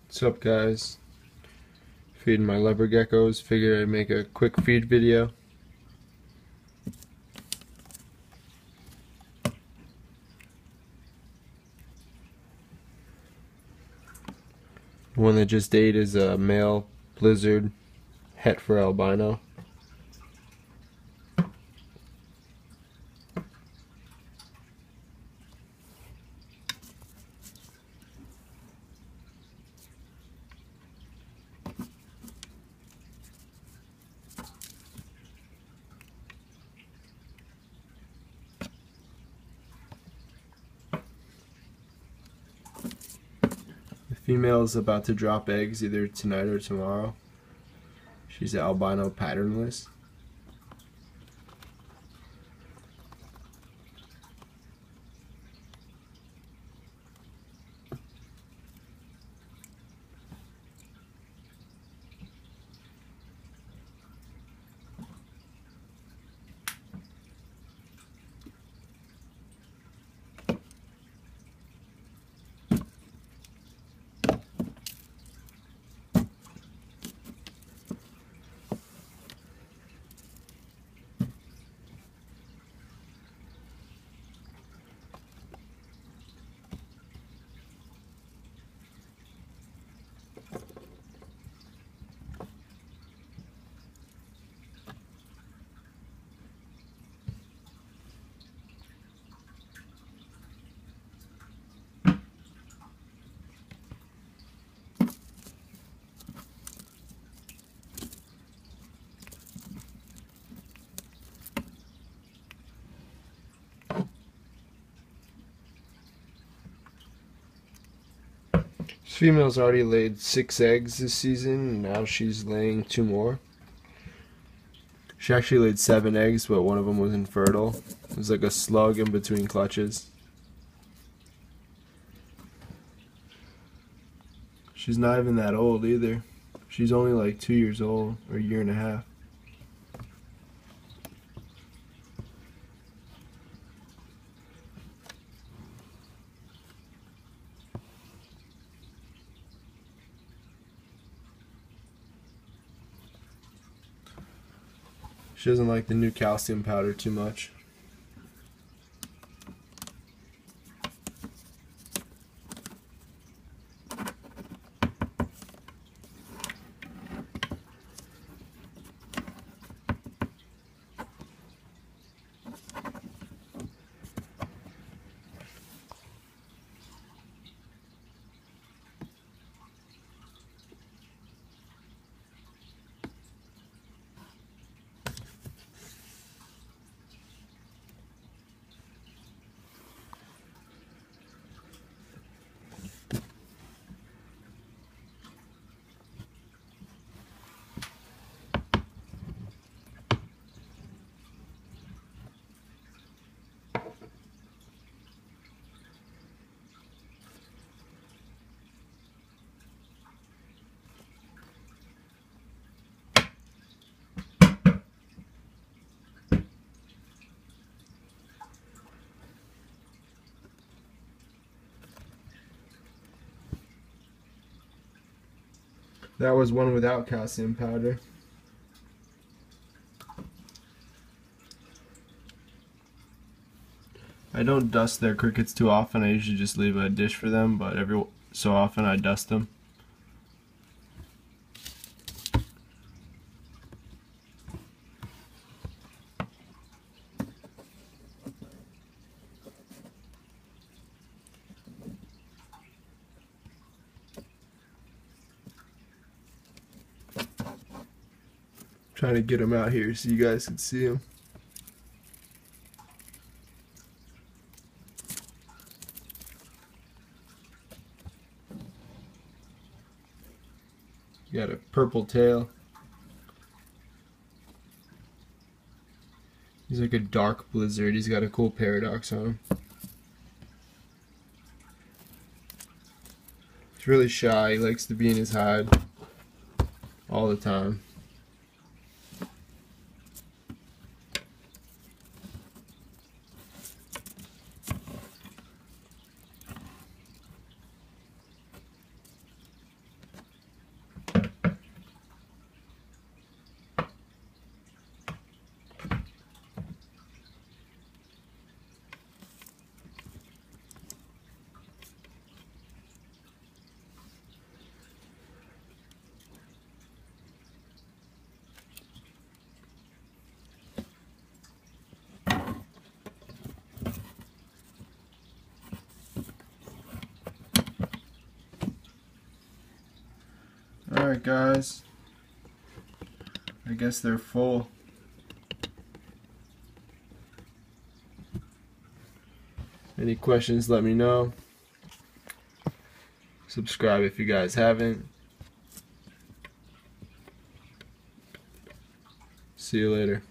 What's up, guys? Feeding my leopard geckos. Figured I'd make a quick feed video. The one that just ate is a male lizard het for albino. The female is about to drop eggs either tonight or tomorrow. She's albino patternless. This female's already laid 6 eggs this season, and now she's laying 2 more. She actually laid 7 eggs, but one of them was infertile. It was like a slug in between clutches. She's not even that old either. She's only like 2 years old, or a year and a half. She doesn't like the new calcium powder too much. That was one without calcium powder. I don't dust their crickets too often. I usually just leave a dish for them, but every so often I dust them. Trying to get them out here so you guys can see them. You got a purple tail. He's like a dark blizzard. He's got a cool paradox on him. He's really shy. He likes to be in his hide all the time. Alright guys, I guess they're full. Any questions, let me know. Subscribe if you guys haven't. See you later.